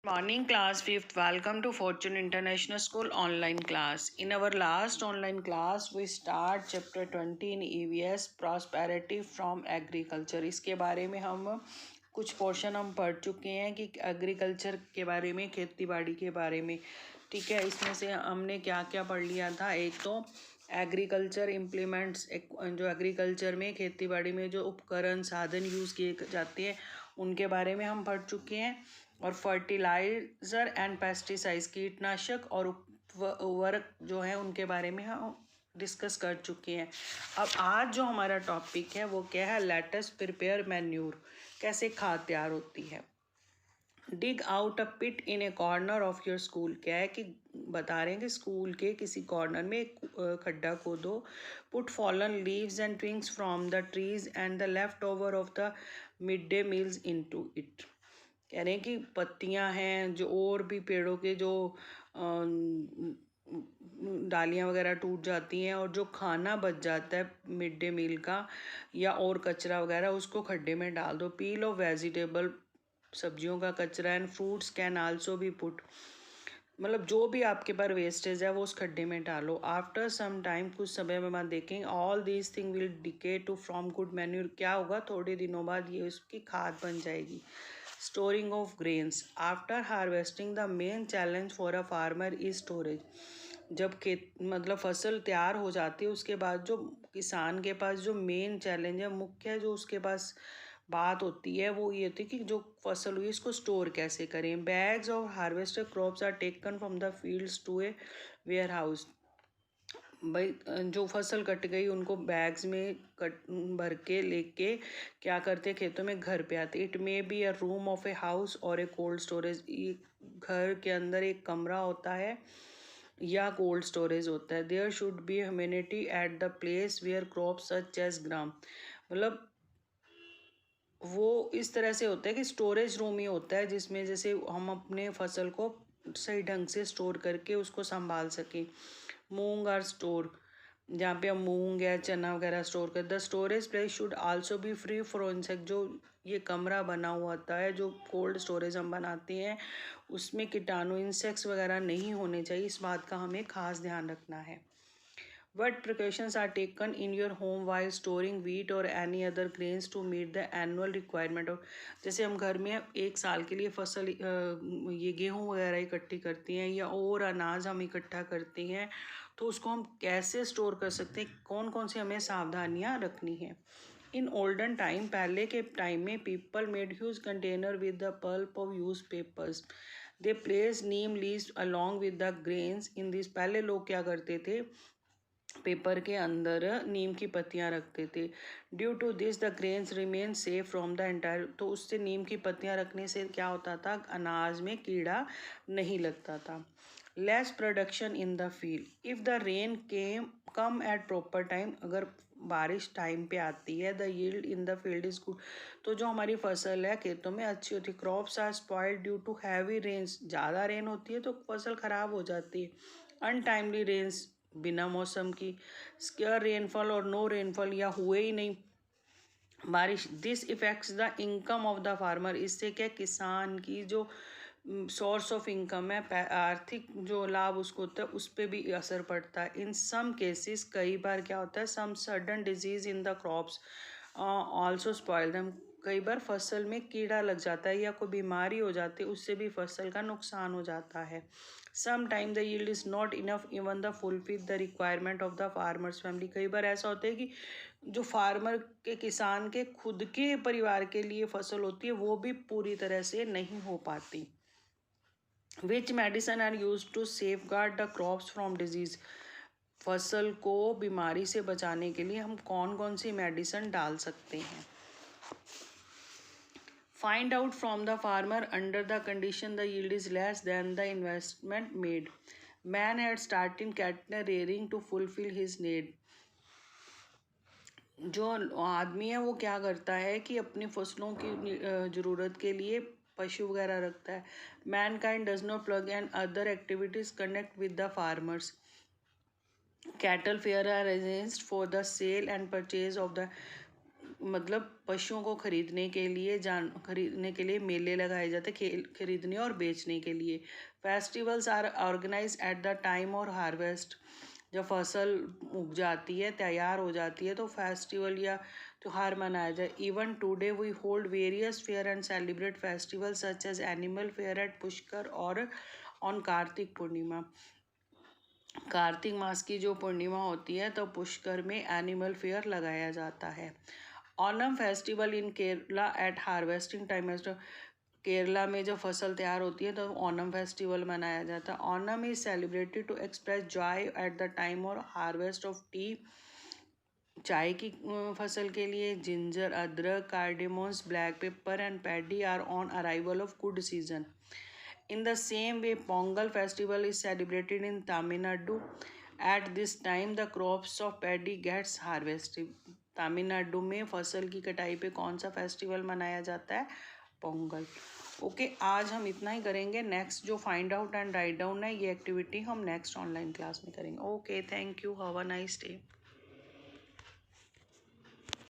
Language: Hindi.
Morning class 5th. Welcome to Fortune International School online class. In our last online class we start chapter 20 in EVS prosperity from agriculture. इसके बारे में हम कुछ पोर्शन हम पढ़ चुके हैं कि एग्रीकल्चर के बारे में, खेती बाड़ी के बारे में. ठीक है, इसमें से हमने क्या क्या पढ़ लिया था. एक तो एग्रीकल्चर इम्प्लीमेंट्स, जो एग्रीकल्चर में खेती बाड़ी में जो उपकरण साधन यूज़ किए जाते हैं उनके बारे में हम पढ़ चुके हैं. और फर्टिलाइज़र एंड पेस्टिसाइड्स, कीटनाशक और उर्वरक जो है उनके बारे में हम डिस्कस कर चुके हैं. अब आज जो हमारा टॉपिक है वो क्या है, लेट अस प्रिपेयर मैन्यूर, कैसे खाद तैयार होती है. Dig out a pit in a corner of your school, क्या है कि बता रहे हैं कि स्कूल के किसी कॉर्नर में एक खड्डा खोदो. Put fallen leaves and twigs from the trees and the left over of the mid day meals into इट. कह रहे हैं कि पत्तियां हैं जो और भी पेड़ों के जो डालियां वगैरह टूट जाती हैं और जो खाना बच जाता है मिड डे मील का या और कचरा वगैरह, उसको खड्डे में डाल दो. पील ऑफ वेजिटेबल, सब्जियों का कचरा, एंड फ्रूट्स कैन आल्सो भी पुट, मतलब जो भी आपके पास वेस्टेज है वो उस खड्डे में डालो. आफ्टर सम टाइम, कुछ समय में बाद देखेंगे, all these thing will decay to from good manure, क्या होगा थोड़े दिनों बाद ये उसकी खाद बन जाएगी. Storing of grains after harvesting, the main challenge for a farmer is storage. जब खेत मतलब फसल तैयार हो जाती है उसके बाद जो किसान के पास जो मेन चैलेंज है, मुख्य जो उसके पास बात होती है वो ये होती है कि जो फसल हुई इसको स्टोर कैसे करें. Bags of harvested crops are taken from the fields to a warehouse. भाई जो फसल कट गई उनको बैग्स में कट भर के लेके क्या करते, खेतों में घर पे आते. It may be a room of a house और ए कोल्ड स्टोरेज, घर के अंदर एक कमरा होता है या कोल्ड स्टोरेज होता है. There should be humidity at the place where crops such as gram, मतलब वो इस तरह से होता है कि स्टोरेज रूम ही होता है जिसमें जैसे हम अपने फसल को सही ढंग से स्टोर करके उसको संभाल सकें. मूंग आर स्टोर, जहाँ पे हम मूंग या चना वगैरह स्टोर कर. The storage place should also be free for insect, जो ये कमरा बना हुआ होता है जो कोल्ड स्टोरेज हम बनाते हैं उसमें कीटाणु इंसेक्ट्स वगैरह नहीं होने चाहिए. इस बात का हमें खास ध्यान रखना है. What precautions are taken in your home while storing wheat or any other grains to meet the annual requirement of, जैसे हम घर में एक साल के लिए फसल ये गेहूँ वगैरह इकट्ठी करते हैं या और अनाज हम इकट्ठा करते हैं तो उसको हम कैसे स्टोर कर सकते हैं, कौन कौन सी हमें सावधानियाँ रखनी है. इन ओल्डन टाइम, पहले के टाइम में, people made huge container with the pulp of use papers. They place Neem leaves along with the grains in this. पहले लोग क्या करते थे, पेपर के अंदर नीम की पत्तियां रखते थे. Due to this the grains remain safe from the entire, तो उससे नीम की पत्तियां रखने से क्या होता था, अनाज में कीड़ा नहीं लगता था. Less production in the field if the rain came come at proper time, अगर बारिश टाइम पे आती है, the yield in the field is good, तो जो हमारी फसल है खेतों में अच्छी होती है. Crops are spoiled due to heavy rains, ज़्यादा रेन होती है तो फसल ख़राब हो जाती है. अनटाइमली रेन्स, बिना मौसम की. स्केयर रेनफॉल और नो रेनफॉल, या हुए ही नहीं बारिश. This effects the income of the farmer, इससे क्या किसान की जो सोर्स ऑफ इनकम है, आर्थिक जो लाभ उसको होता है उस पर भी असर पड़ता है. इन सम केसेस, कई बार क्या होता है, some sudden disease in the crops also spoil them, कई बार फसल में कीड़ा लग जाता है या कोई बीमारी हो जाती है उससे भी फसल का नुकसान हो जाता है. Some time the yield is not enough even the fulfil the requirement of the farmers family, कई बार ऐसा होता है कि जो फार्मर के, किसान के खुद के परिवार के लिए फसल होती है वो भी पूरी तरह से नहीं हो पाती. Which medicine are use to safeguard the crops from disease, फसल को बीमारी से बचाने के लिए हम कौन कौन सी मेडिसिन डाल सकते हैं. Find out from the farmer under the condition the yield is less than the investment made. Man had started cattle rearing to fulfill his need. जो आदमी है वो क्या करता है कि अपनी फसलों की ज़रूरत के लिए पशु वगैरह रखता है. Mankind does not plug and other activities connect with the farmers. Cattle fair are arranged for the sale and purchase of the, मतलब पशुओं को खरीदने के लिए मेले लगाए जाते, खरीदने और बेचने के लिए। Festivals are organise at the time और हार्वेस्ट, जब फसल उग जाती है, तैयार हो जाती है, तो फेस्टिवल या त्योहार मनाया जाए। Even today we hold various fair and celebrate festival such as animal fair at Pushkar और ऑन कार्तिक पूर्णिमा। कार्तिक मास की जो पूर्णिमा होती है तो पुष्कर में एनिमल फेयर लगाया जाता है। Onam festival in Kerala at harvesting time, Kerala में जब फसल तैयार होती है तो ओनम फेस्टिवल मनाया जाता है। Onam is celebrated to express joy at the time और हार्वेस्ट ऑफ टी, चाय की फसल के लिए। जिंजर, अदरक, cardamoms, black pepper and paddy are on arrival of good season. In the same way, Pongal festival is celebrated in Tamil Nadu. At this time, the crops of paddy gets harvested. Tamil Nadu में फसल की कटाई पे कौन सा फेस्टिवल मनाया जाता है? पोंगल। ओके, आज हम इतना ही करेंगे। नेक्स्ट जो find out and write down है, ये एक्टिविटी हम नेक्स्ट ऑनलाइन क्लास में करेंगे। Okay, thank you, have a nice day.